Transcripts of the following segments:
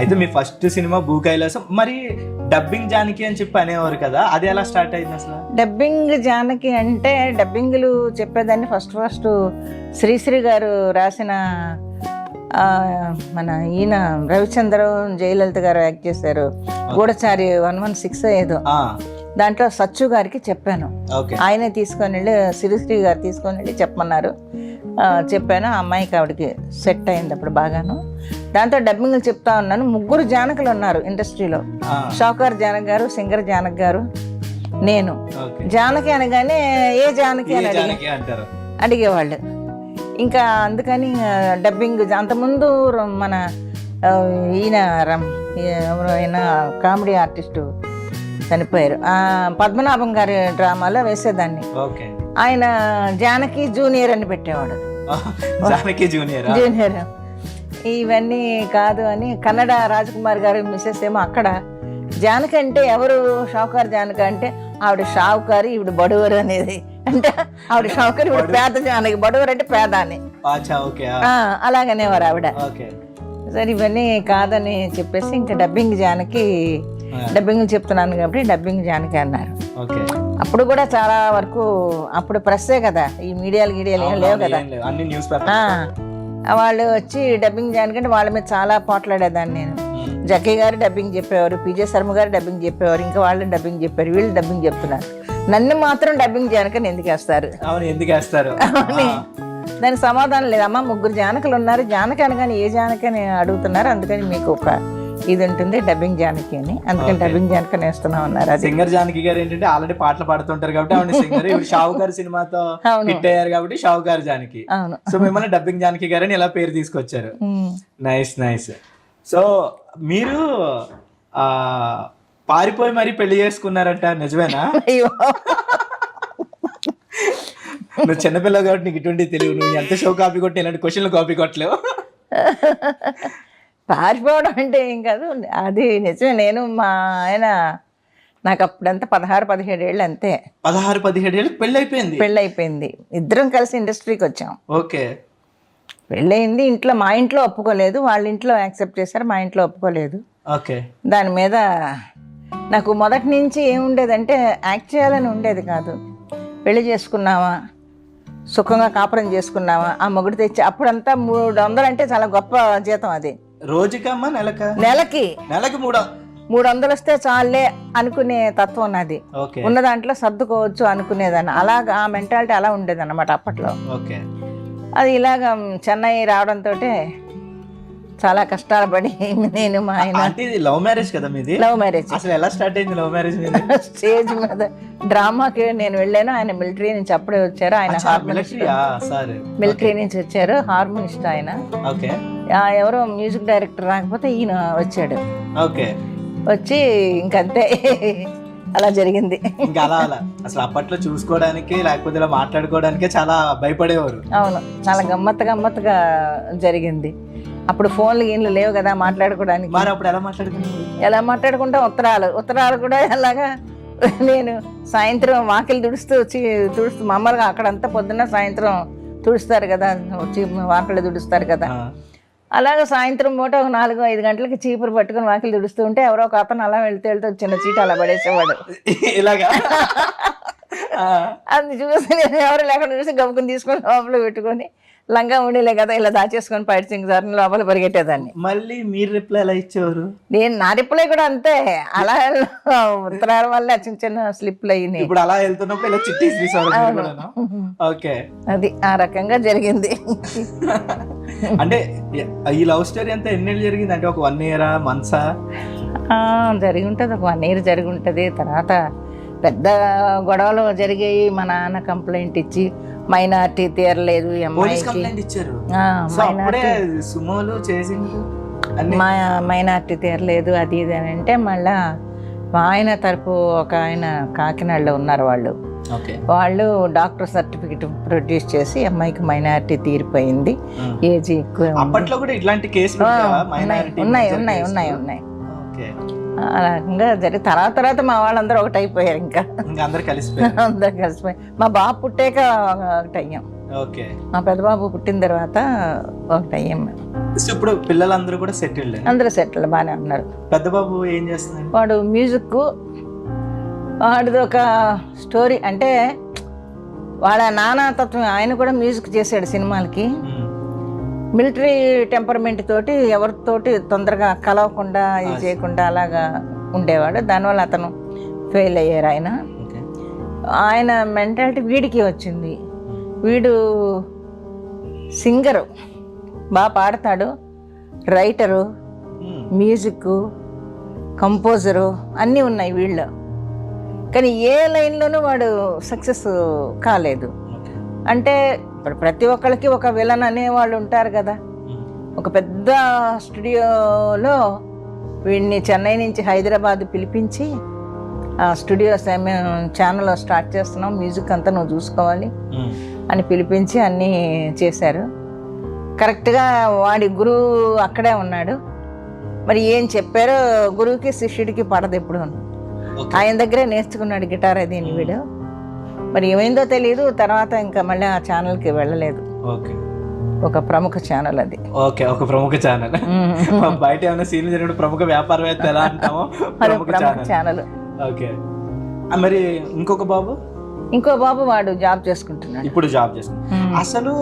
అయితే మీ first cinema భూ కైలాసం. మరి డబ్బింగ్ జానకి అని చెప్పి అనేవారు కదా, అది ఎలా స్టార్ట్ అయింది అసలు? డబ్బింగ్ జానకి అంటే డబ్బింగ్లు చెప్పేదాన్ని ఫస్ట్ శ్రీశ్రీ గారు రాసిన మన ఈయన రవిచంద్ర జయలలిత గారు యాక్ట్ చేశారు గూఢచారి 116 ఏదో, దాంట్లో సచ్చు గారికి చెప్పాను. ఆయనే తీసుకొని వెళ్ళి శ్రీశ్రీ గారు తీసుకొని వెళ్ళి చెప్పమన్నారు. చెప్పాను. ఆ అమ్మాయికి ఆవిడకి సెట్ అయింది అప్పుడు బాగాను. దాంతో డబ్బింగ్లు చెప్తా ఉన్నాను. 3 జానకులు ఉన్నారు ఇండస్ట్రీలో. షావుకార్ జానక్ గారు, సింగర్ జానక్ గారు, నేను. జానకి అనగానే ఏ జానకి అని అడిగేవాళ్ళు. ఇంకా అందుకని డబ్బింగ్ అంతకుముందు మన ఈయన ఎవరైనా కామెడీ ఆర్టిస్టు చనిపోయారు, పద్మనాభం గారి డ్రామాలో వేసేదాన్ని. ఆయన జానకి జూనియర్ అని పెట్టేవాడు. జూనియర్ ఇవన్నీ కాదు అని కన్నడ రాజకుమార్ గారు మిస్సెస్ ఏమో అక్కడ జానకి అంటే ఎవరు, షావుకారు జానకి అంటే ఆవిడ షావుకారు ఈవిడ బడువరు అనేది. అంటే ఆవిడ షావుకారు ఈవిడ పేద జానకి, బడువరు అంటే పేద అని అలాగనేవారు ఆవిడ. సరే ఇవన్నీ కాదని చెప్పేసి ఇంకా డబ్బింగ్ జానకి, డబ్బింగ్ చెప్తున్నాను కాబట్టి డబ్బింగ్ జానకి అన్నారు. అప్పుడు కూడా చాలా వరకు అప్పుడు ప్రెస్సే కదా, ఈ మీడియాలు ఏం లేవు కదా. వాళ్ళు వచ్చి డబ్బింగ్ జానకంటే వాళ్ళ మీద చాలా పోట్లాడేదాన్ని నేను. జక్కీ గారు డబ్బింగ్ చెప్పేవారు, పిజే శర్మ గారు డబ్బింగ్ చెప్పేవారు, ఇంకా వాళ్ళు డబ్బింగ్ చెప్పారు, వీళ్ళు డబ్బింగ్ చెప్తున్నారు. నన్ను మాత్రం డబ్బింగ్ జానకని ఎందుకు వేస్తారు? దానికి సమాధానం లేదు. అమ్మ 3 జానకులు ఉన్నారు, జానకి అనగానే ఏ జానకి అని అడుగుతున్నారు, అందుకని మీకు ఒక ఇది ఉంటుంది డబ్బింగ్ జానకి అని, అందుకని డబ్బింగ్ జానకి వేస్తున్నాం అన్నారు. సింగర్ జానకి గారు ఏంటంటే ఆల్రెడీ పాటలు పాడుతుంటారు కాబట్టి ఆవిడ సింగర్, ఇప్పుడు షావుకారు సినిమాతో హిట్ అయ్యారు కాబట్టి షావుకారు జానకి. సో మిమ్మల్ని డబ్బింగ్ జానకి గారు అని ఇలా పేరు తీసుకొచ్చారు. నైస్. సో మీరు పారిపోయి మరి పెళ్లి చేసుకున్నారంట, నిజమేనా? నువ్వు చిన్నపిల్ల కాబట్టి నీకు ఇటువంటి తెలియదు, నువ్వు ఎంత షో కాపీ కొట్టి ఇలాంటి క్వశ్చన్లు కాపీ కొట్టలేవు. పారిపోవడం అంటే ఏం కాదు, అది నిజమే. నేను మా ఆయన నాకు అప్పుడంతా 16-17 ఏళ్ళు అంతే. 16-17 ఏళ్ళకి పెళ్ళి అయిపోయింది. ఇద్దరం కలిసి ఇండస్ట్రీకి వచ్చాం. ఓకే. పెళ్ళయింది. ఇంట్లో, మా ఇంట్లో ఒప్పుకోలేదు, వాళ్ళ ఇంట్లో యాక్సెప్ట్ చేశారు, మా ఇంట్లో ఒప్పుకోలేదు. ఓకే. దాని మీద నాకు మొదటి నుంచి ఏముండేదంటే యాక్ట్ చేయాలని ఉండేది కాదు. పెళ్లి చేసుకున్నావా, సుఖంగా కాపురం చేసుకున్నావా, ఆ మొగుడు తెచ్చి అప్పుడంతా 300 అంటే చాలా గొప్ప జీతం. అది రోజుకమ్మా నెలకి 300 వస్తే చాలే అనుకునే తత్వం నాది. ఉన్న దాంట్లో సర్దుకోవచ్చు అనుకునేదాన్ని. అలాగా ఆ మెంటాలిటీ అలా ఉండేది అన్నమాట అప్పట్లో. అది ఇలాగ చెన్నై రావడంతో చాలా కష్టాలు పడి నేను మా ఆయన. లవ్ మ్యారేజ్ కదా మీది? Love marriage. అసలు ఎలా స్టార్ట్ అయింది లవ్ మ్యారేజ్? స్టేజ్ మీద డ్రామాకి నేను వెళ్ళాను, ఆయన మిలిటరీ నుంచి అప్పుడే వచ్చారు. ఆయన మిలిటరీ నుంచి వచ్చారు, హార్మోనిస్ట్ ఆయన. ఎవరో మ్యూజిక్ డైరెక్టర్ రాకపోతే ఈయన వచ్చాడు. వచ్చి ఇంకంతే అలా జరిగింది. ఇంకా అలా అసలు అప్పట్లో చూసుకోవడానికి లేకపోతే ఇలా మాట్లాడుకోవడానికే చాలా భయపడేవారు. అవును, చాలా గమ్మత్తుగా జరిగింది. అప్పుడు ఫోన్లు గీన్లు లేవు కదా మాట్లాడుకోవడానికి. మరి అప్పుడు ఎలా మాట్లాడుకుంటా? ఉత్తరాలు కూడా ఎలాగా, నేను సాయంత్రం వాకిలు తుడుస్తూ మామూలుగా అక్కడంతా పొద్దున్న సాయంత్రం తుడుస్తారు కదా, వచ్చి వాకిలు తుడుస్తారు కదా, అలాగే సాయంత్రం పూట ఒక 4-5 గంటలకి చీపురు పట్టుకుని వాకిలు తుడుస్తూ ఉంటే ఎవరో ఒక అతను అలా వెళ్తే చిన్న చీట అలా పడేసేవాడు. ఇలాగా అది చూసి నేను ఎవరు లేకుండా చూసి గమ్ముకుని తీసుకొని లోపల పెట్టుకొని లంగా ఉండేలే కదా ఇలా దాచేసుకొని పైట్ సార్ లోపల పరిగెట్టేదాన్ని. మళ్ళీ మీరు రిప్లై ఎలా ఇచ్చేవారు? నా రిప్లై కూడా అంతే. అలా ఉత్తరాల వల్ల చిన్న స్లిప్లు అయినాయి. ఇప్పుడు అలా వెళ్తున్నప్పుడు ఇలా చిట్టి అది ఆ రకంగా జరిగింది. అంటే ఈ లవ్ స్టోరీ అంతా ఎన్నేళ్ళు జరిగింది? అంటే ఒక 1 year మంత్సా జరిగి ఉంటుంది, ఒక 1 year జరిగి ఉంటుంది. తర్వాత పెద్ద గొడవలు జరిగాయి. మా నాన్న కంప్లైంట్ ఇచ్చి మైనార్టీ తీరలేదు మైనార్టీ తీరలేదు అది ఇది అని అంటే, మళ్ళా మా ఆయన తరపు ఒక ఆయన కాకినాడలో ఉన్నారు, వాళ్ళు డాక్టర్ సర్టిఫికెట్ ప్రొడ్యూస్ చేసి అమ్మాయికి మైనారిటీ తీరిపోయింది, ఏజ్ ఎక్కువ. అప్పట్లో కూడా ఇట్లాంటి కేసులు ఉన్నాయి. ఆ రకంగా జరిగి తర్వాత మా వాళ్ళందరూ ఒకటైపోయారు. ఇంకా అందరు కలిసిపోయి మా బాబు పుట్టాక ఒకటయ్యాం. ఓకే. మా పెద్దబాబు పుట్టిన తర్వాత ఒకటి అయ్యాం మేము. ఇప్పుడు పిల్లలందరూ కూడా సెటిల్డ్? అందరూ సెటిల్ బాగానే ఉన్నారు. పెద్ద బాబు ఏం చేస్తున్నారు? వాడు మ్యూజిక్, వాడిది ఒక స్టోరీ. అంటే వాళ్ళ నానాతత్వం, ఆయన కూడా మ్యూజిక్ చేశాడు సినిమాలకి. మిలిటరీ టెంపర్మెంట్ తోటి ఎవరితోటి తొందరగా కలవకుండా ఇది చేయకుండా అలాగా ఉండేవాడు. దానివల్ల అతను ఫెయిల్ అయ్యారు. ఆయన మెంటాలిటీ వీడికి వచ్చింది. వీడు సింగరు, బాగా పాడతాడు, రైటరు, మ్యూజిక్, కంపోజరు అన్నీ ఉన్నాయి వీళ్ళు. కానీ ఏ లైన్లోనూ వాడు సక్సెస్ కాలేదు. అంటే ఇప్పుడు ప్రతి ఒక్కరికి ఒక విలన్ అనేవాళ్ళు ఉంటారు కదా. ఒక పెద్ద స్టూడియోలో వీడిని చెన్నై నుంచి హైదరాబాద్ పిలిపించి, ఆ స్టూడియో మేము ఛానల్ స్టార్ట్ చేస్తున్నాం, మ్యూజిక్ అంతా నువ్వు చూసుకోవాలి అని పిలిపించి అన్నీ చేశారు. కరెక్ట్గా వాడి గురువు అక్కడే ఉన్నాడు. మరి ఏం చెప్పారో గురువుకి శిష్యుడికి పడదు ఎప్పుడు. ఆయన దగ్గరే నేర్చుకున్నాడు గిటార్ అది వీడు. మరి ఏమైందో తెలియదు. తర్వాత ఇంకా మళ్ళీ ఆ ఛానల్కి వెళ్ళలేదు. ఒక ప్రముఖ ఛానల్ అది. ఓకే, ఒక ప్రముఖ ఛానల్. బయట ఏమైనా సీన్లు జరిగినప్పుడు ప్రముఖ వ్యాపారవేత్త ఎలా అంటామో ప్రముఖ ఛానల్. ఓకే. మరి ఇంకో బాబు వాడు జాబ్ చేసుకుంటున్నాడు ఇప్పుడు. జాబ్ చేసుకుంటున్నాడు. అసలు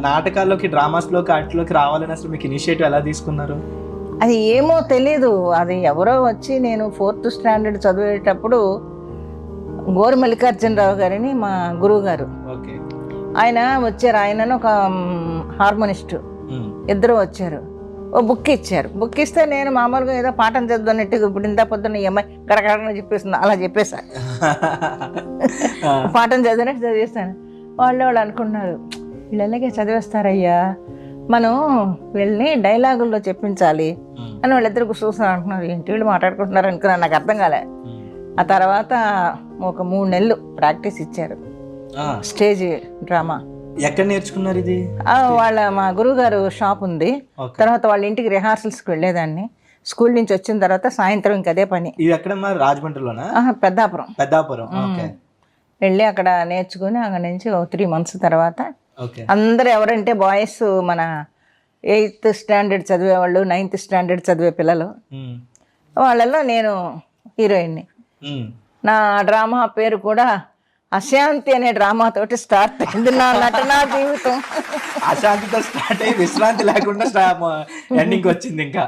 నాటకాల్లోకి, డ్రామాస్లోకి, ఆటలోకి రావాలని అసలు మీకు ఇనిషియేటివ్ ఎలా తీసుకున్నారు? అది ఏమో తెలీదు. అది ఎవరో వచ్చి, నేను 4th స్టాండర్డ్ చదివేటప్పుడు గోరు మల్లికార్జునరావు గారిని మా గురువు గారు, ఆయన వచ్చారు. ఆయనను ఒక హార్మోనిస్ట్, ఇద్దరు వచ్చారు. ఓ బుక్ ఇచ్చారు. బుక్ ఇస్తే నేను మామూలుగా ఏదో పాఠం చదువుతున్నట్టు, ఇప్పుడు ఇంత పొద్దున్న ఈ అమ్మాయి గడగడని చెప్పేస్తుంది అలా చెప్పేసా. పాఠం చదివినట్టు చదివేస్తాను. వాళ్ళు అనుకున్నారు, వీళ్ళు ఎలాగే చదివేస్తారయ్యా, మనం వీళ్ళని డైలాగుల్లో చెప్పించాలి అని వాళ్ళిద్దరు చూస్తున్నారు. అంటున్నారు, ఏంటి వీళ్ళు మాట్లాడుకుంటున్నారు అనుకున్నాను. నాకు అర్థం కాలే. ఆ తర్వాత ఒక 3 నెలలు ప్రాక్టీస్ ఇచ్చారు, స్టేజ్ డ్రామా. ఎక్కడ నేర్చుకున్నారు ఇది? మా గురువు గారు షాప్ ఉంది. తర్వాత వాళ్ళ ఇంటికి రిహార్సల్స్కి వెళ్ళేదాన్ని. స్కూల్ నుంచి వచ్చిన తర్వాత సాయంత్రం ఇంకా అదే పని. ఇది ఎక్కడ? రాజమండ్రిలోనా? పెద్దాపురం. వెళ్ళి అక్కడ నేర్చుకుని అక్కడ నుంచి 3 months తర్వాత అందరూ ఎవరంటే బాయ్స్, మన 8th స్టాండర్డ్ చదివేవాళ్ళు, 9th స్టాండర్డ్ చదివే పిల్లలు, వాళ్ళలో నేను హీరోయిన్ని. నా డ్రామా పేరు కూడా అశాంతి అనే డ్రామా తోటి స్టార్ట్ అయింది నా నటనా జీవితం. అశాంతితో స్టార్ట్ అయ్యి విశ్రాంతి లేకుండా ఎండింగ్ వచ్చింది ఇంకా.